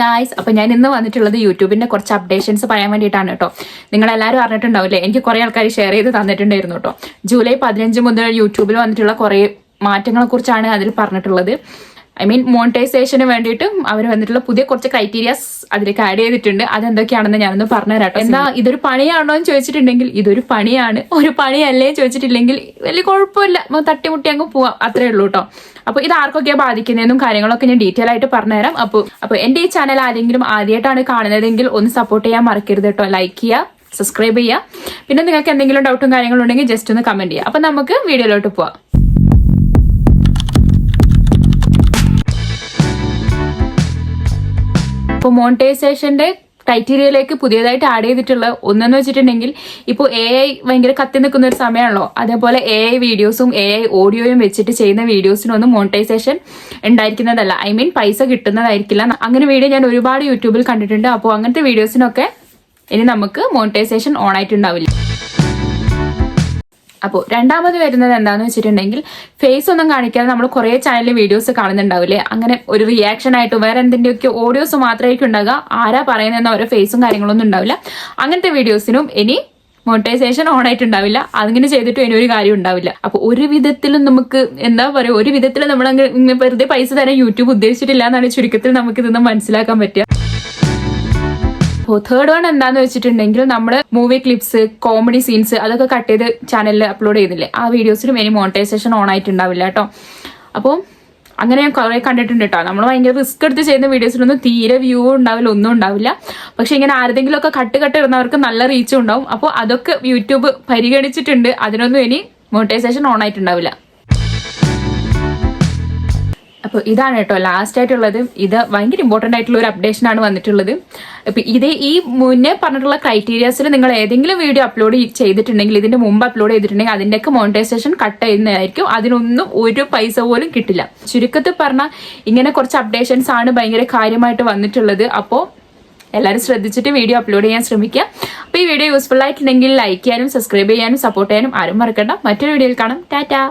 Guys, അപ്പോൾ ഞാൻ ഇന്ന് വന്നിട്ടുള്ളത് യൂട്യൂബിന്റെ കുറച്ച് അപ്ഡേഷൻസ് പറയാൻ വേണ്ടിയിട്ടാണ് കേട്ടോ. നിങ്ങളെല്ലാവരും അറിഞ്ഞിട്ടുണ്ടാവില്ലേ, എനിക്ക് കുറേ ആൾക്കാർ ഷെയർ ചെയ്ത് തന്നിട്ടുണ്ടായിരുന്നു കേട്ടോ. ജൂലൈ 15 മുതൽ യൂട്യൂബിൽ വന്നിട്ടുള്ള കുറേ മാറ്റങ്ങളെ കുറിച്ചാണ് അതിൽ പറഞ്ഞിട്ടുള്ളത്. ഐ മീൻ മോണിറ്റൈസേഷന് വേണ്ടിയിട്ട് അവർ വന്നിട്ടുള്ള പുതിയ കുറച്ച് ക്രൈറ്റീരിയാസ് അതിലേക്ക് ആഡ് ചെയ്തിട്ടുണ്ട്. അതെന്തൊക്കെയാണെന്ന് ഞാനൊന്ന് പറഞ്ഞുതരാട്ടോ. എന്താ ഇതൊരു പണിയാണോ എന്ന് ചോദിച്ചിട്ടുണ്ടെങ്കിൽ ഇതൊരു പണിയാണ്. ഒരു പണിയല്ലേ ചോദിച്ചിട്ടില്ലെങ്കിൽ വലിയ കുഴപ്പമില്ല, തട്ടിമുട്ടി അങ്ങ് പോവാം, അത്രേ ഉള്ളൂ കേട്ടോ. അപ്പൊ ഇത് ആർക്കൊക്കെയാ ബാധിക്കുന്നതെന്നും കാര്യങ്ങളൊക്കെ ഞാൻ ഡീറ്റെയിൽ ആയിട്ട് പറഞ്ഞുതരാം. അപ്പോൾ എന്റെ ഈ ചാനൽ ആരെങ്കിലും ആദ്യമായിട്ടാണ് കാണുന്നതെങ്കിൽ ഒന്ന് സപ്പോർട്ട് ചെയ്യാൻ മറക്കരുത് കേട്ടോ. ലൈക്ക് ചെയ്യുക, സബ്സ്ക്രൈബ് ചെയ്യുക. പിന്നെ നിങ്ങൾക്ക് എന്തെങ്കിലും ഡൗട്ടും കാര്യങ്ങളും ഉണ്ടെങ്കിൽ ജസ്റ്റ് ഒന്ന് കമന്റ് ചെയ്യുക. അപ്പൊ നമുക്ക് വീഡിയോയിലോട്ട് പോവാം. ഇപ്പോൾ മോണിറ്റൈസേഷന്റെ ക്രൈറ്റീരിയയിലേക്ക് പുതിയതായിട്ട് ആഡ് ചെയ്തിട്ടുള്ള ഒന്നെന്ന് വെച്ചിട്ടുണ്ടെങ്കിൽ, ഇപ്പോൾ AI ഭയങ്കര കത്തി നിൽക്കുന്ന ഒരു സമയമാണല്ലോ. അതേപോലെ AI വീഡിയോസും AI ഓഡിയോയും വെച്ചിട്ട് ചെയ്യുന്ന വീഡിയോസിനൊന്നും മോണിറ്റൈസേഷൻ ഉണ്ടായിരിക്കുന്നതല്ല. ഐ മീൻ പൈസ കിട്ടുന്നതായിരിക്കില്ല. അങ്ങനെ വീഡിയോ ഞാൻ ഒരുപാട് യൂട്യൂബിൽ കണ്ടിട്ടുണ്ട്. അപ്പോൾ അങ്ങനത്തെ വീഡിയോസിനൊക്കെ ഇനി നമുക്ക് മോണിറ്റൈസേഷൻ ഓൺ ആയിട്ടുണ്ടാവില്ല. അപ്പോൾ രണ്ടാമത് വരുന്നത് എന്താണെന്ന് വെച്ചിട്ടുണ്ടെങ്കിൽ, ഫേസ് ഒന്നും കാണിക്കാതെ നമ്മൾ കുറേ ചാനലിൽ വീഡിയോസ് കാണുന്നുണ്ടാവില്ലേ, അങ്ങനെ ഒരു റിയാക്ഷൻ ആയിട്ട് വേറെ എന്തിൻ്റെയൊക്കെ ഓഡിയോസ് മാത്രമായിരിക്കും ഉണ്ടാകുക. ആരാ പറയുന്നതെന്ന് ഓരോ ഫേസും കാര്യങ്ങളൊന്നും ഉണ്ടാവില്ല. അങ്ങനത്തെ വീഡിയോസിനും ഇനി മോണിറ്റൈസേഷൻ ഓൺ ആയിട്ടുണ്ടാവില്ല. അതിങ്ങനെ ചെയ്തിട്ടും ഇനി ഒരു കാര്യം ഉണ്ടാവില്ല. അപ്പോൾ ഒരു വിധത്തിലും നമുക്ക് എന്താ പറയുക, ഒരു വിധത്തിൽ നമ്മൾ അങ്ങനെ വെറുതെ പൈസ തരാൻ യൂട്യൂബ് ഉദ്ദേശിച്ചിട്ടില്ല എന്നാണ് ചുരുക്കത്തിൽ നമുക്ക് ഇതൊന്നും മനസ്സിലാക്കാൻ പറ്റുക. തേർഡ് വൺ എന്താന്ന് വെച്ചിട്ടുണ്ടെങ്കിൽ, നമ്മൾ മൂവി ക്ലിപ്സ്, കോമഡി സീൻസ് അതൊക്കെ കട്ട് ചെയ്ത് ചാനലിൽ അപ്ലോഡ് ചെയ്യുന്നില്ലേ, ആ വീഡിയോസിനും ഇനി മോണിറ്റൈസേഷൻ ഓൺ ആയിട്ടുണ്ടാവില്ല കേട്ടോ. അപ്പോൾ അങ്ങനെ ഞാൻ കുറെ കണ്ടിട്ടുണ്ട് കേട്ടോ. നമ്മൾ ഭയങ്കര റിസ്ക് എടുത്ത് ചെയ്യുന്ന വീഡിയോസിനൊന്നും തീരെ വ്യൂ ഉണ്ടാവില്ല, ഒന്നും ഉണ്ടാവില്ല. പക്ഷെ ഇങ്ങനെ ആരെങ്കിലും ഒക്കെ കട്ട് ഇടുന്നവർക്ക് നല്ല റീച്ചും ഉണ്ടാവും. അപ്പോൾ അതൊക്കെ യൂട്യൂബ് പരിഗണിച്ചിട്ടുണ്ട്. അതിനൊന്നും ഇനി മോണിറ്റൈസേഷൻ ഓൺ ആയിട്ടുണ്ടാവില്ല. അപ്പോൾ ഇതാണ് കേട്ടോ ലാസ്റ്റ് ആയിട്ടുള്ളത്. ഇത് ഭയങ്കര ഇമ്പോർട്ടൻ്റ് ആയിട്ടുള്ള ഒരു അപ്ഡേഷൻ ആണ് വന്നിട്ടുള്ളത്. ഇപ്പം ഈ മുന്നേ പറഞ്ഞിട്ടുള്ള ക്രൈറ്റീരിയാസിൽ നിങ്ങൾ ഏതെങ്കിലും വീഡിയോ അപ്ലോഡ് ചെയ്തിട്ടുണ്ടെങ്കിൽ, ഇതിന്റെ മുമ്പ് അപ്ലോഡ് ചെയ്തിട്ടുണ്ടെങ്കിൽ അതിൻ്റെയൊക്കെ മോണിറ്റൈസേഷൻ കട്ട് ചെയ്യുന്നതായിരിക്കും. അതിനൊന്നും ഒരു പൈസ പോലും കിട്ടില്ല. ചുരുക്കത്തിൽ പറഞ്ഞാൽ ഇങ്ങനെ കുറച്ച് അപ്ഡേഷൻസ് ആണ് ഭയങ്കര കാര്യമായിട്ട് വന്നിട്ടുള്ളത്. അപ്പോൾ എല്ലാവരും ശ്രദ്ധിച്ചിട്ട് വീഡിയോ അപ്ലോഡ് ചെയ്യാൻ ശ്രമിക്കുക. അപ്പോൾ ഈ വീഡിയോ യൂസ്ഫുൾ ആയിട്ടുണ്ടെങ്കിൽ ലൈക്ക് ചെയ്യാനും സബ്സ്ക്രൈബ് ചെയ്യാനും സപ്പോർട്ട് ചെയ്യാനും ആരും മറക്കണ്ട. മറ്റൊരു വീഡിയോയിൽ കാണാം. ടാറ്റാ.